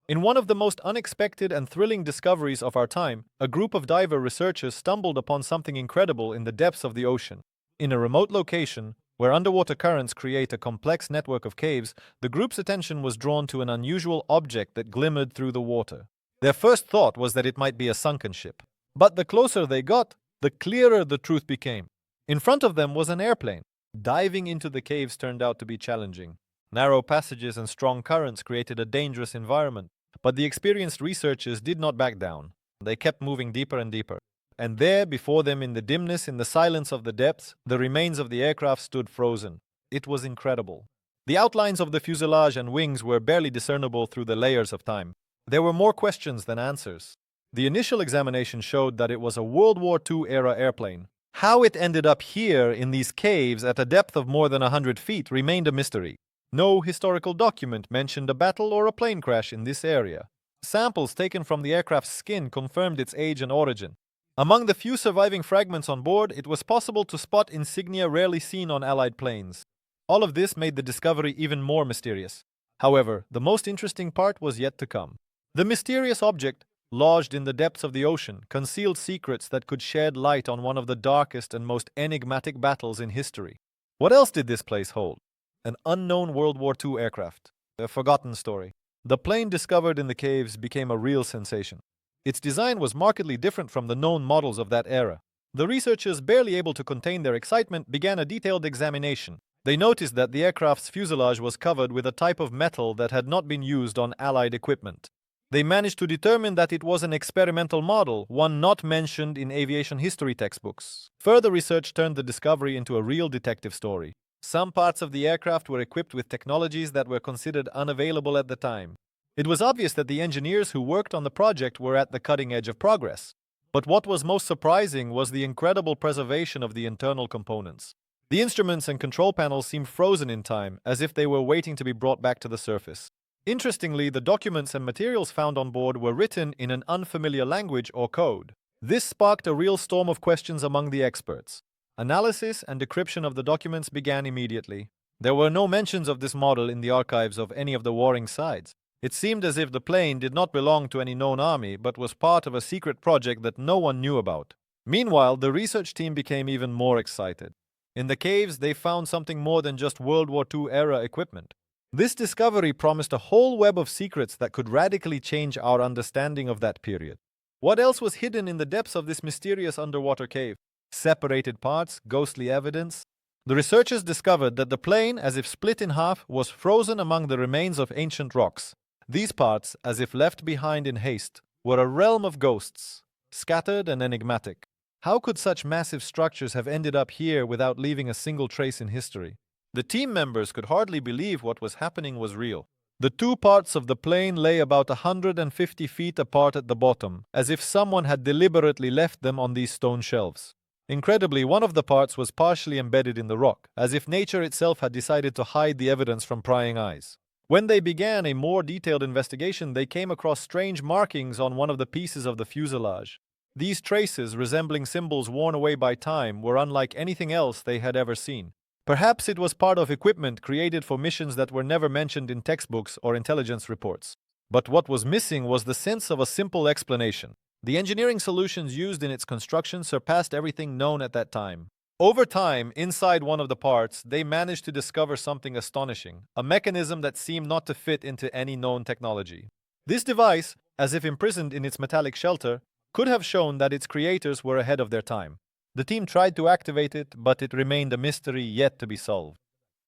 In one of the most unexpected and thrilling discoveries of our time, a group of diver researchers stumbled upon something incredible in the depths of the ocean. In a remote location, where underwater currents create a complex network of caves, the group's attention was drawn to an unusual object that glimmered through the water. Their first thought was that it might be a sunken ship. But the closer they got, the clearer the truth became. In front of them was an airplane. Diving into the caves turned out to be challenging. Narrow passages and strong currents created a dangerous environment. But the experienced researchers did not back down. They kept moving deeper and deeper. And there, before them, in the dimness, in the silence of the depths, the remains of the aircraft stood frozen. It was incredible. The outlines of the fuselage and wings were barely discernible through the layers of time. There were more questions than answers. The initial examination showed that it was a World War II-era airplane. How it ended up here in these caves at a depth of more than 100 feet remained a mystery. No historical document mentioned a battle or a plane crash in this area. Samples taken from the aircraft's skin confirmed its age and origin. Among the few surviving fragments on board, it was possible to spot insignia rarely seen on Allied planes. All of this made the discovery even more mysterious. However, the most interesting part was yet to come. The mysterious object, lodged in the depths of the ocean, concealed secrets that could shed light on one of the darkest and most enigmatic battles in history. What else did this place hold? An unknown World War II aircraft. A forgotten story. The plane discovered in the caves became a real sensation. Its design was markedly different from the known models of that era. The researchers, barely able to contain their excitement, began a detailed examination. They noticed that the aircraft's fuselage was covered with a type of metal that had not been used on Allied equipment. They managed to determine that it was an experimental model, one not mentioned in aviation history textbooks. Further research turned the discovery into a real detective story. Some parts of the aircraft were equipped with technologies that were considered unavailable at the time. It was obvious that the engineers who worked on the project were at the cutting edge of progress. But what was most surprising was the incredible preservation of the internal components. The instruments and control panels seemed frozen in time, as if they were waiting to be brought back to the surface. Interestingly, the documents and materials found on board were written in an unfamiliar language or code. This sparked a real storm of questions among the experts. Analysis and decryption of the documents began immediately. There were no mentions of this model in the archives of any of the warring sides. It seemed as if the plane did not belong to any known army, but was part of a secret project that no one knew about. Meanwhile, the research team became even more excited. In the caves, they found something more than just World War II-era equipment. This discovery promised a whole web of secrets that could radically change our understanding of that period. What else was hidden in the depths of this mysterious underwater cave? Separated parts, ghostly evidence. The researchers discovered that the plane, as if split in half, was frozen among the remains of ancient rocks. These parts, as if left behind in haste, were a realm of ghosts, scattered and enigmatic. How could such massive structures have ended up here without leaving a single trace in history? The team members could hardly believe what was happening was real. The two parts of the plane lay about 150 feet apart at the bottom, as if someone had deliberately left them on these stone shelves. Incredibly, one of the parts was partially embedded in the rock, as if nature itself had decided to hide the evidence from prying eyes. When they began a more detailed investigation, they came across strange markings on one of the pieces of the fuselage. These traces, resembling symbols worn away by time, were unlike anything else they had ever seen. Perhaps it was part of equipment created for missions that were never mentioned in textbooks or intelligence reports. But what was missing was the sense of a simple explanation. The engineering solutions used in its construction surpassed everything known at that time. Over time, inside one of the parts, they managed to discover something astonishing, a mechanism that seemed not to fit into any known technology. This device, as if imprisoned in its metallic shelter, could have shown that its creators were ahead of their time. The team tried to activate it, but it remained a mystery yet to be solved.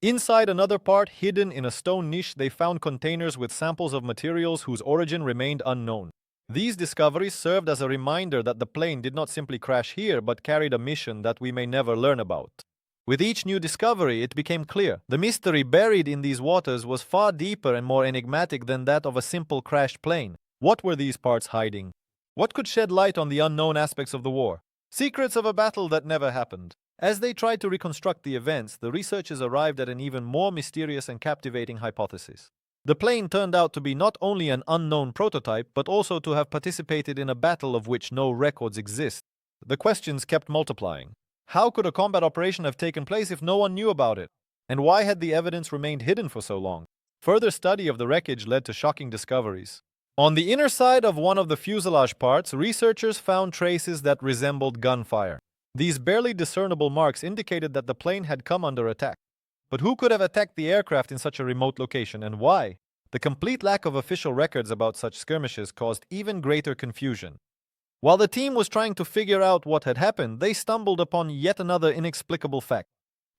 Inside another part, hidden in a stone niche, they found containers with samples of materials whose origin remained unknown. These discoveries served as a reminder that the plane did not simply crash here, but carried a mission that we may never learn about. With each new discovery, it became clear the mystery buried in these waters was far deeper and more enigmatic than that of a simple crashed plane. What were these parts hiding? What could shed light on the unknown aspects of the war? Secrets of a battle that never happened. As they tried to reconstruct the events, the researchers arrived at an even more mysterious and captivating hypothesis. The plane turned out to be not only an unknown prototype, but also to have participated in a battle of which no records exist. The questions kept multiplying. How could a combat operation have taken place if no one knew about it? And why had the evidence remained hidden for so long? Further study of the wreckage led to shocking discoveries. On the inner side of one of the fuselage parts, researchers found traces that resembled gunfire. These barely discernible marks indicated that the plane had come under attack. But who could have attacked the aircraft in such a remote location, and why? The complete lack of official records about such skirmishes caused even greater confusion. While the team was trying to figure out what had happened, they stumbled upon yet another inexplicable fact.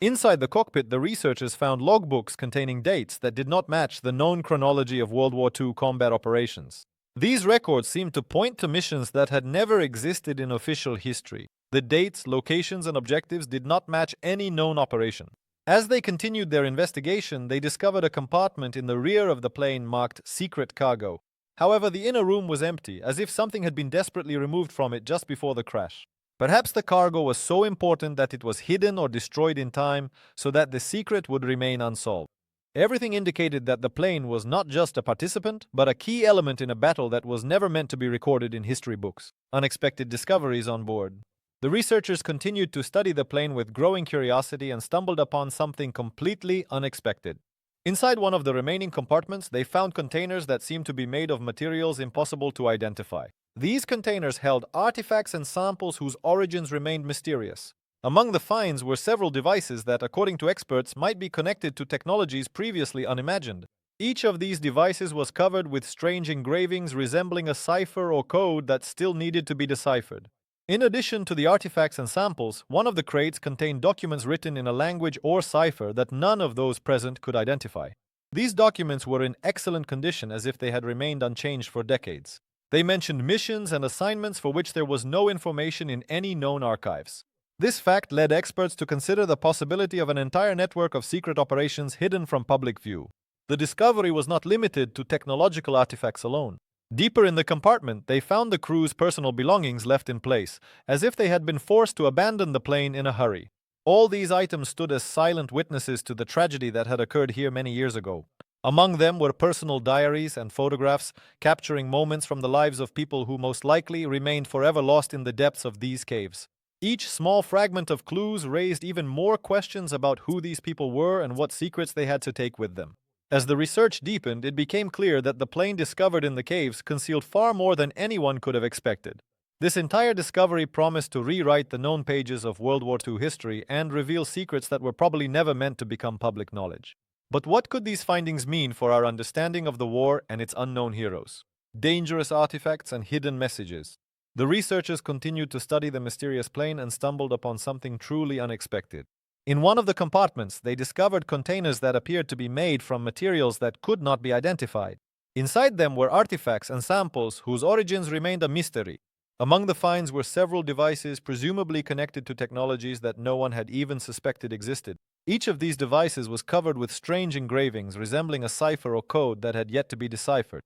Inside the cockpit, the researchers found logbooks containing dates that did not match the known chronology of World War II combat operations. These records seemed to point to missions that had never existed in official history. The dates, locations, and objectives did not match any known operation. As they continued their investigation, they discovered a compartment in the rear of the plane marked Secret Cargo. However, the inner room was empty, as if something had been desperately removed from it just before the crash. Perhaps the cargo was so important that it was hidden or destroyed in time so that the secret would remain unsolved. Everything indicated that the plane was not just a participant, but a key element in a battle that was never meant to be recorded in history books. Unexpected discoveries on board. The researchers continued to study the plane with growing curiosity and stumbled upon something completely unexpected. Inside one of the remaining compartments, they found containers that seemed to be made of materials impossible to identify. These containers held artifacts and samples whose origins remained mysterious. Among the finds were several devices that, according to experts, might be connected to technologies previously unimagined. Each of these devices was covered with strange engravings resembling a cipher or code that still needed to be deciphered. In addition to the artifacts and samples, one of the crates contained documents written in a language or cipher that none of those present could identify. These documents were in excellent condition, as if they had remained unchanged for decades. They mentioned missions and assignments for which there was no information in any known archives. This fact led experts to consider the possibility of an entire network of secret operations hidden from public view. The discovery was not limited to technological artifacts alone. Deeper in the compartment, they found the crew's personal belongings left in place, as if they had been forced to abandon the plane in a hurry. All these items stood as silent witnesses to the tragedy that had occurred here many years ago. Among them were personal diaries and photographs capturing moments from the lives of people who most likely remained forever lost in the depths of these caves. Each small fragment of clues raised even more questions about who these people were and what secrets they had to take with them. As the research deepened, it became clear that the plane discovered in the caves concealed far more than anyone could have expected. This entire discovery promised to rewrite the known pages of World War II history and reveal secrets that were probably never meant to become public knowledge. But what could these findings mean for our understanding of the war and its unknown heroes? Dangerous artifacts and hidden messages. The researchers continued to study the mysterious plane and stumbled upon something truly unexpected. In one of the compartments, they discovered containers that appeared to be made from materials that could not be identified. Inside them were artifacts and samples whose origins remained a mystery. Among the finds were several devices presumably connected to technologies that no one had even suspected existed. Each of these devices was covered with strange engravings resembling a cipher or code that had yet to be deciphered.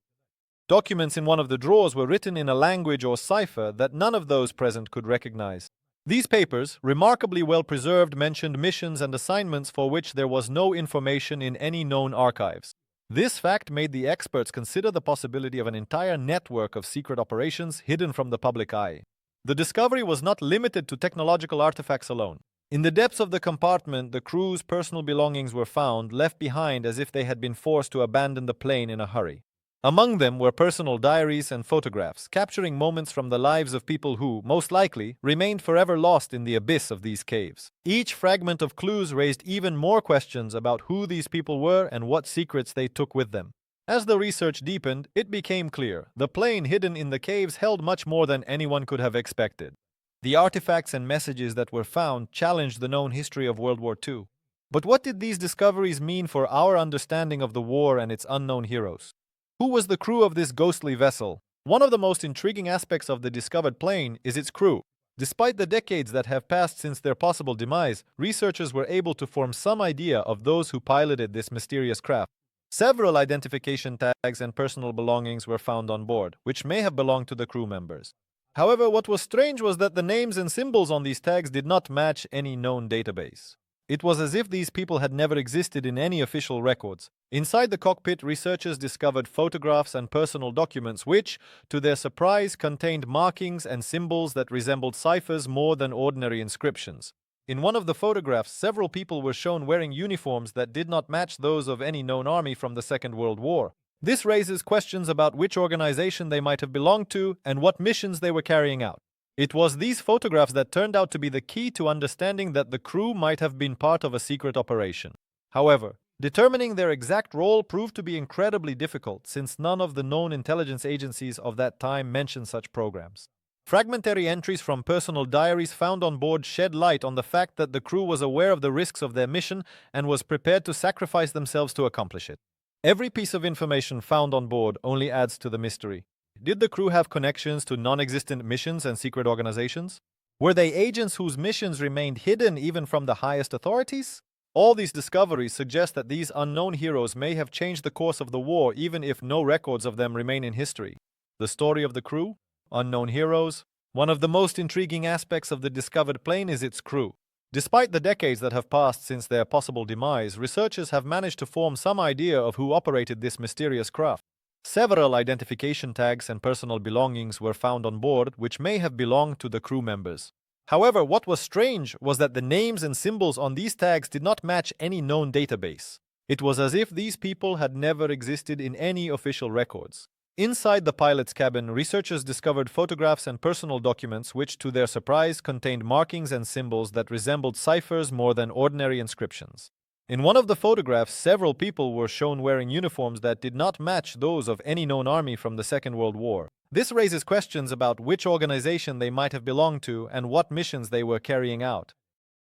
Documents in one of the drawers were written in a language or cipher that none of those present could recognize. These papers, remarkably well preserved, mentioned missions and assignments for which there was no information in any known archives. This fact made the experts consider the possibility of an entire network of secret operations hidden from the public eye. The discovery was not limited to technological artifacts alone. In the depths of the compartment, the crew's personal belongings were found, left behind as if they had been forced to abandon the plane in a hurry. Among them were personal diaries and photographs, capturing moments from the lives of people who, most likely, remained forever lost in the abyss of these caves. Each fragment of clues raised even more questions about who these people were and what secrets they took with them. As the research deepened, it became clear the plane hidden in the caves held much more than anyone could have expected. The artifacts and messages that were found challenged the known history of World War II. But what did these discoveries mean for our understanding of the war and its unknown heroes? Who was the crew of this ghostly vessel? One of the most intriguing aspects of the discovered plane is its crew. Despite the decades that have passed since their possible demise, researchers were able to form some idea of those who piloted this mysterious craft. Several identification tags and personal belongings were found on board, which may have belonged to the crew members. However, what was strange was that the names and symbols on these tags did not match any known database. It was as if these people had never existed in any official records. Inside the cockpit, researchers discovered photographs and personal documents which, to their surprise, contained markings and symbols that resembled ciphers more than ordinary inscriptions. In one of the photographs, several people were shown wearing uniforms that did not match those of any known army from the Second World War. This raises questions about which organization they might have belonged to and what missions they were carrying out. It was these photographs that turned out to be the key to understanding that the crew might have been part of a secret operation. However, determining their exact role proved to be incredibly difficult since none of the known intelligence agencies of that time mentioned such programs. Fragmentary entries from personal diaries found on board shed light on the fact that the crew was aware of the risks of their mission and was prepared to sacrifice themselves to accomplish it. Every piece of information found on board only adds to the mystery. Did the crew have connections to non-existent missions and secret organizations? Were they agents whose missions remained hidden even from the highest authorities? All these discoveries suggest that these unknown heroes may have changed the course of the war even if no records of them remain in history. The story of the crew? Unknown heroes? One of the most intriguing aspects of the discovered plane is its crew. Despite the decades that have passed since their possible demise, researchers have managed to form some idea of who operated this mysterious craft. Several identification tags and personal belongings were found on board, which may have belonged to the crew members. However, what was strange was that the names and symbols on these tags did not match any known database. It was as if these people had never existed in any official records. Inside the pilot's cabin, researchers discovered photographs and personal documents which, to their surprise, contained markings and symbols that resembled ciphers more than ordinary inscriptions. In one of the photographs, several people were shown wearing uniforms that did not match those of any known army from the Second World War. This raises questions about which organization they might have belonged to and what missions they were carrying out.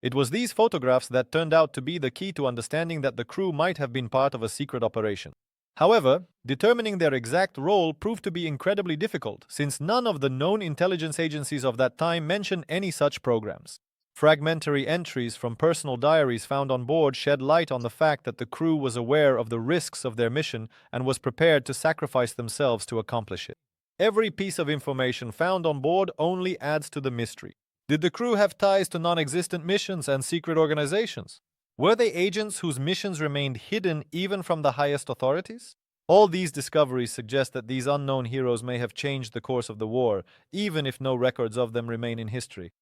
It was these photographs that turned out to be the key to understanding that the crew might have been part of a secret operation. However, determining their exact role proved to be incredibly difficult, since none of the known intelligence agencies of that time mentioned any such programs. Fragmentary entries from personal diaries found on board shed light on the fact that the crew was aware of the risks of their mission and was prepared to sacrifice themselves to accomplish it. Every piece of information found on board only adds to the mystery. Did the crew have ties to non-existent missions and secret organizations? Were they agents whose missions remained hidden even from the highest authorities? All these discoveries suggest that these unknown heroes may have changed the course of the war, even if no records of them remain in history.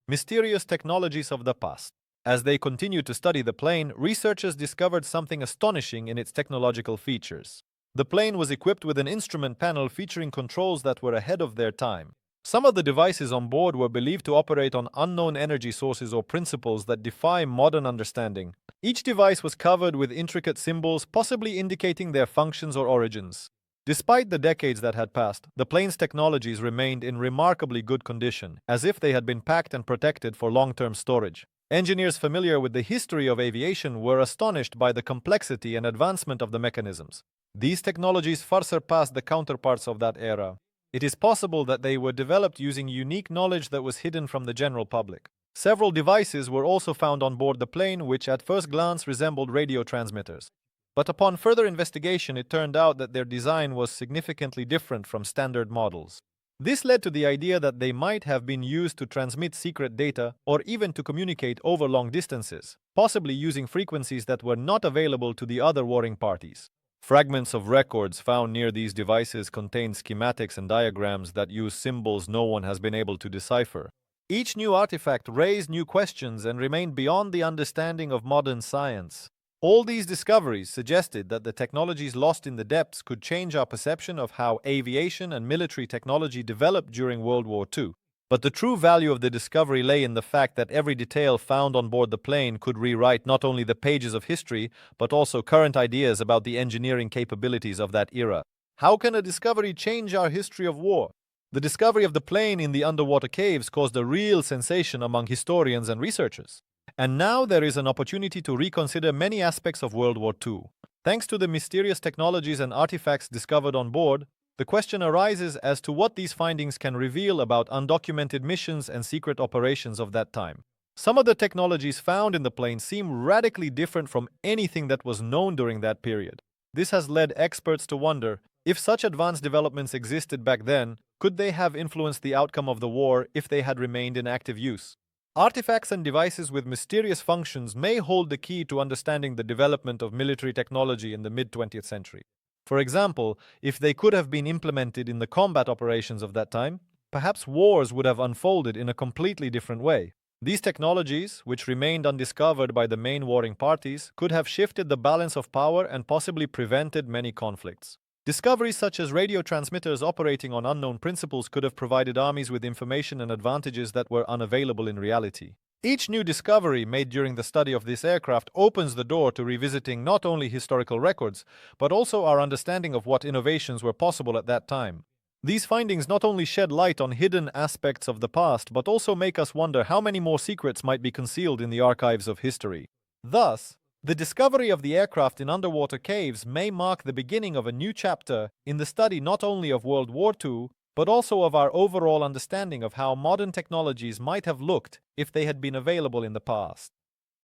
Mysterious technologies of the past. As they continued to study the plane, researchers discovered something astonishing in its technological features. The plane was equipped with an instrument panel featuring controls that were ahead of their time. Some of the devices on board were believed to operate on unknown energy sources or principles that defy modern understanding. Each device was covered with intricate symbols, possibly indicating their functions or origins. Despite the decades that had passed, the plane's technologies remained in remarkably good condition, as if they had been packed and protected for long-term storage. Engineers familiar with the history of aviation were astonished by the complexity and advancement of the mechanisms. These technologies far surpassed the counterparts of that era. It is possible that they were developed using unique knowledge that was hidden from the general public. Several devices were also found on board the plane which at first glance resembled radio transmitters. But upon further investigation, it turned out that their design was significantly different from standard models. This led to the idea that they might have been used to transmit secret data or even to communicate over long distances, possibly using frequencies that were not available to the other warring parties. Fragments of records found near these devices contain schematics and diagrams that use symbols no one has been able to decipher. Each new artifact raised new questions and remained beyond the understanding of modern science. All these discoveries suggested that the technologies lost in the depths could change our perception of how aviation and military technology developed during World War II. But the true value of the discovery lay in the fact that every detail found on board the plane could rewrite not only the pages of history, but also current ideas about the engineering capabilities of that era. How can a discovery change our history of war? The discovery of the plane in the underwater caves caused a real sensation among historians and researchers. And now there is an opportunity to reconsider many aspects of World War II. Thanks to the mysterious technologies and artifacts discovered on board, the question arises as to what these findings can reveal about undocumented missions and secret operations of that time. Some of the technologies found in the plane seem radically different from anything that was known during that period. This has led experts to wonder, if such advanced developments existed back then, could they have influenced the outcome of the war if they had remained in active use? Artifacts and devices with mysterious functions may hold the key to understanding the development of military technology in the mid-20th century. For example, if they could have been implemented in the combat operations of that time, perhaps wars would have unfolded in a completely different way. These technologies, which remained undiscovered by the main warring parties, could have shifted the balance of power and possibly prevented many conflicts. Discoveries such as radio transmitters operating on unknown principles could have provided armies with information and advantages that were unavailable in reality. Each new discovery made during the study of this aircraft opens the door to revisiting not only historical records, but also our understanding of what innovations were possible at that time. These findings not only shed light on hidden aspects of the past, but also make us wonder how many more secrets might be concealed in the archives of history. Thus, the discovery of the aircraft in underwater caves may mark the beginning of a new chapter in the study not only of World War II, but also of our overall understanding of how modern technologies might have looked if they had been available in the past.